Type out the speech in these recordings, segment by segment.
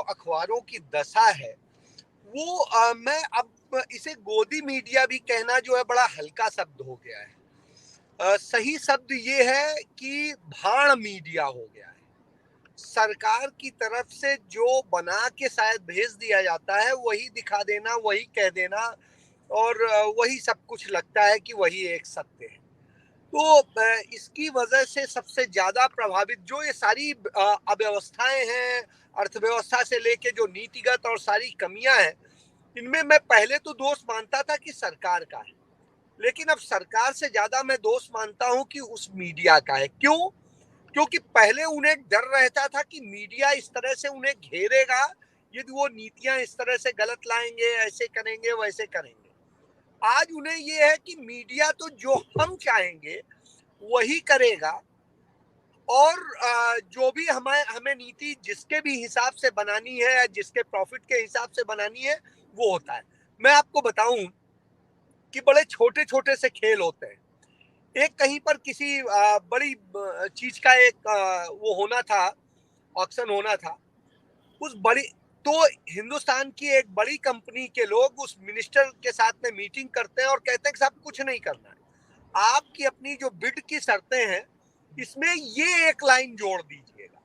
अखबारों की दशा है वो मैं अब इसे गोदी मीडिया भी कहना जो है बड़ा हल्का शब्द हो गया है। सही शब्द ये है कि भाड़ मीडिया हो गया है। सरकार की तरफ से जो बना के शायद भेज दिया जाता है वही दिखा देना, वही कह देना और वही सब कुछ लगता है कि वही एक सत्य है। तो इसकी वजह से सबसे ज्यादा प्रभावित जो ये सारी अव्यवस्थाएं हैं, अर्थव्यवस्था से लेके जो नीतिगत और सारी कमियां हैं, इनमें मैं पहले तो दोष मानता था कि सरकार का है, लेकिन अब सरकार से ज्यादा मैं दोष मानता हूं कि उस मीडिया का है। क्यों? क्योंकि पहले उन्हें डर रहता था कि मीडिया इस तरह से उन्हें घेरेगा यदि वो नीतियां इस तरह से गलत लाएंगे, ऐसे करेंगे, वैसे करेंगे। आज उन्हें ये है कि मीडिया तो जो हम चाहेंगे वही करेगा और जो भी हमें हमें नीति जिसके भी हिसाब से बनानी है या जिसके प्रॉफिट के हिसाब से बनानी है वो होता है। मैं आपको बताऊं कि बड़े छोटे छोटे से खेल होते हैं। एक कहीं पर किसी बड़ी चीज का एक वो होना था, ऑक्शन होना था। उस बड़ी तो हिंदुस्तान की एक बड़ी कंपनी के लोग उस मिनिस्टर के साथ में मीटिंग करते हैं और कहते हैं कि साहब कुछ नहीं करना है, आपकी अपनी जो बिड की शर्तें हैं इसमें ये एक लाइन जोड़ दीजिएगा।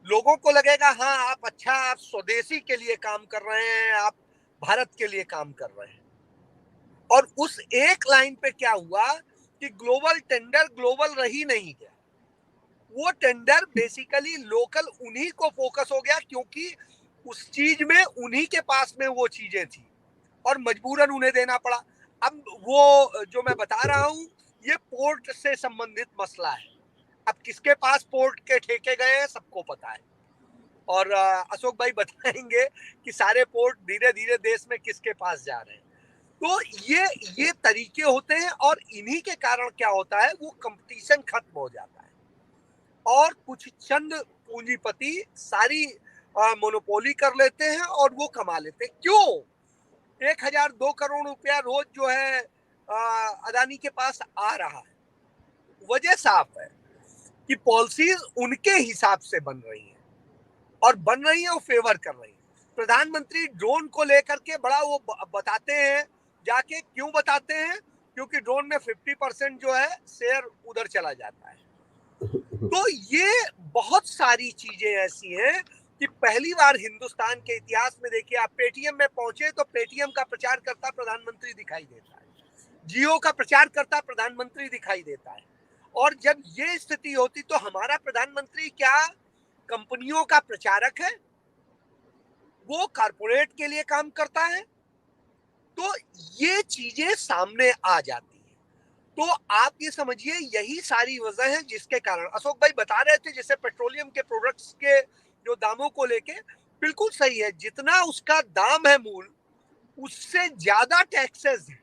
लोगों को लगेगा हाँ आप अच्छा, आप स्वदेशी के लिए काम कर रहे हैं, आप भारत के लिए काम कर रहे हैं। और उस एक लाइन पे क्या हुआ कि ग्लोबल टेंडर ग्लोबल रही नहीं गया। वो टेंडर बेसिकली लोकल उन्हीं को फोकस हो गया क्योंकि उस चीज में उन्हीं के पास में वो चीजें थी और मजबूरन उन्हें देना पड़ा। अब वो जो मैं बता रहा हूं ये पोर्ट से संबंधित मसला है। अब किसके पास पोर्ट के ठेके गए हैं सबको पता है और अशोक भाई बताएंगे कि सारे पोर्ट धीरे धीरे देश में किसके पास जा रहे हैं। तो ये तरीके होते हैं और इन्हीं के कारण क्या होता है वो कंपटीशन खत्म हो जाता है और कुछ चंद पूंजीपति सारी मोनोपोली कर लेते हैं और वो कमा लेते हैं। क्यों? 1,002 करोड़ रुपया रोज जो है अदानी के पास आ रहा है। वजह साफ है कि पॉलिसीज उनके हिसाब से बन रही हैं और बन रही है वो फेवर कर रही है। प्रधानमंत्री ड्रोन को लेकर के बड़ा वो बताते हैं, जाके क्यों बताते हैं? क्योंकि ड्रोन में 50% जो है शेयर उधर चला जाता है। तो ये बहुत सारी चीजें ऐसी हैं कि पहली बार हिंदुस्तान के इतिहास में देखिए, आप पेटीएम में पहुंचे तो पेटीएम का प्रचार करता प्रधानमंत्री दिखाई देता है, जियो का प्रचार करता प्रधानमंत्री दिखाई देता है। और जब ये स्थिति होती तो हमारा प्रधानमंत्री क्या कंपनियों का प्रचारक है? वो कारपोरेट के लिए काम करता है। तो ये चीजें सामने आ जाती हैं। तो आप ये समझिए यही सारी वजह है जिसके कारण अशोक भाई बता रहे थे जैसे पेट्रोलियम के प्रोडक्ट्स के जो दामों को लेके, बिल्कुल सही है, जितना उसका दाम है मूल उससे ज्यादा टैक्सेस है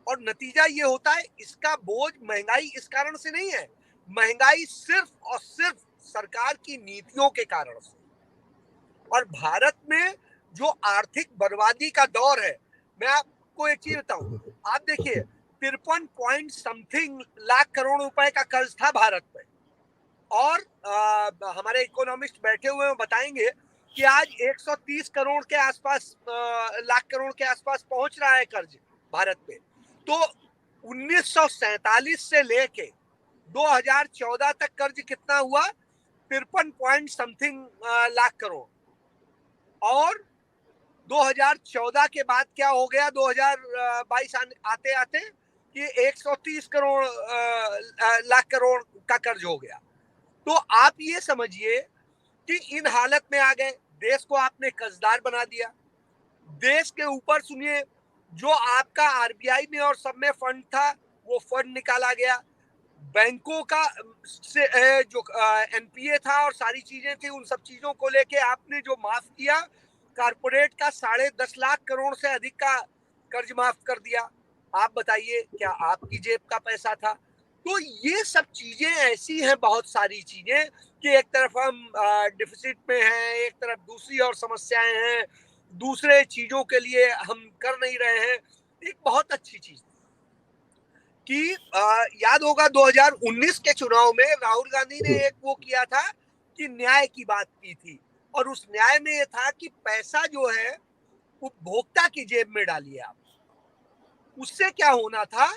और नतीजा ये होता है इसका बोझ महंगाई इस कारण से नहीं है, महंगाई सिर्फ और सिर्फ सरकार की नीतियों के कारण से। और भारत में जो आर्थिक बर्बादी का दौर है, मैं आपको एक चीज बताऊं, आप देखिए 53 पॉइंट समथिंग लाख करोड़ रुपए का कर्ज था भारत पे और हमारे इकोनॉमिस्ट बैठे हुए हैं बताएंगे कि आज 130 करोड़ के आसपास लाख करोड़ के आसपास पहुंच रहा है कर्ज भारत पे। तो 1947 से लेके 2014 तक कर्ज कितना हुआ? 53 पॉइंट समथिंग लाख करोड़। और 2014 के बाद क्या हो गया 2022 आते आते कि 130 करोड़ लाख करोड़ का कर्ज हो गया। तो आप ये समझिए कि इन हालत में आ गए, देश को आपने कर्जदार बना दिया। देश के ऊपर सुनिए जो आपका आरबीआई में और सब में फंड था वो फंड निकाला गया, बैंकों का से जो एनपीए था और सारी चीजें थी उन सब चीजों को लेके आपने जो माफ किया, कारपोरेट का 10.5 लाख करोड़ से अधिक का कर्ज माफ कर दिया। आप बताइए क्या आपकी जेब का पैसा था? तो ये सब चीजें ऐसी हैं, बहुत सारी चीजें कि एक तरफ हम डिफिसिट में हैं, एक तरफ दूसरी और समस्याएं हैं, दूसरे चीजों के लिए हम कर नहीं रहे हैं। एक बहुत अच्छी चीज कि याद होगा 2019 के चुनाव में राहुल गांधी ने एक वो किया था कि न्याय की बात की थी और उस न्याय में ये था कि पैसा जो है उपभोक्ता की जेब में डालिए आप। उससे क्या होना था,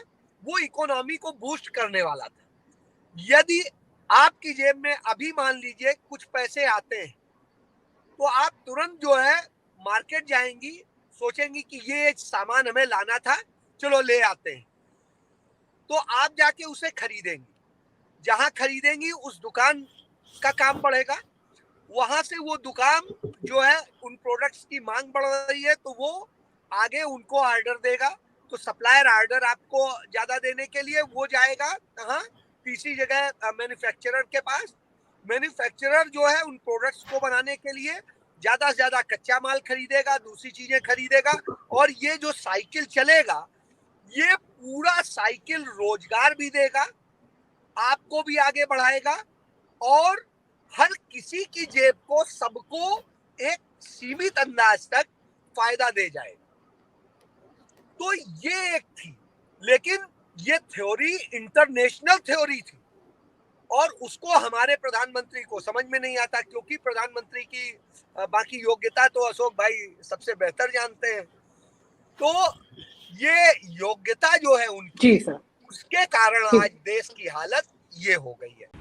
वो इकोनॉमी को बूस्ट करने वाला था। यदि आपकी जेब में अभी मान लीजिए कुछ पैसे आते हैं, तो आप तुरंत जो है मार्केट जाएंगी, सोचेंगी कि ये सामान हमें लाना था, चलो ले आते हैं। तो आप जाके उसे खरीदेंगी, जहां खरीदेंगी उस दुकान का काम बढ़ेगा, वहां से वो दुकान जो है उन प्रोडक्ट्स की मांग बढ़ रही है तो वो आगे उनको ऑर्डर देगा, तो सप्लायर ऑर्डर आपको ज्यादा देने के लिए वो जाएगा कहाँ, तीसरी जगह मैन्युफैक्चरर के पास। मैन्युफैक्चरर जो है उन प्रोडक्ट्स को बनाने के लिए ज्यादा से ज्यादा कच्चा माल खरीदेगा, दूसरी चीजें खरीदेगा, और ये जो साइकिल चलेगा, ये पूरा साइकिल रोजगार भी देगा, आपको भी आगे बढ़ाएगा, और हर किसी की जेब को, सबको एक सीमित अंदाज तक फायदा दे जाएगा। तो ये एक थी, लेकिन ये थ्योरी इंटरनेशनल थ्योरी थी और उसको हमारे प्रधानमंत्री को समझ में नहीं आता, क्योंकि प्रधानमंत्री की बाकी योग्यता तो अशोक भाई सबसे बेहतर जानते हैं। तो ये योग्यता जो है उनकी, उसके कारण आज देश की हालत ये हो गई है।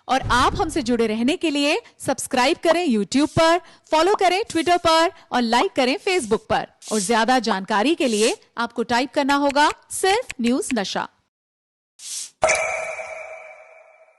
और आप हमसे जुड़े रहने के लिए सब्सक्राइब करें YouTube पर, फॉलो करें ट्विटर पर और लाइक करें Facebook पर। और ज्यादा जानकारी के लिए आपको टाइप करना होगा सिर्फ न्यूज़ नशा।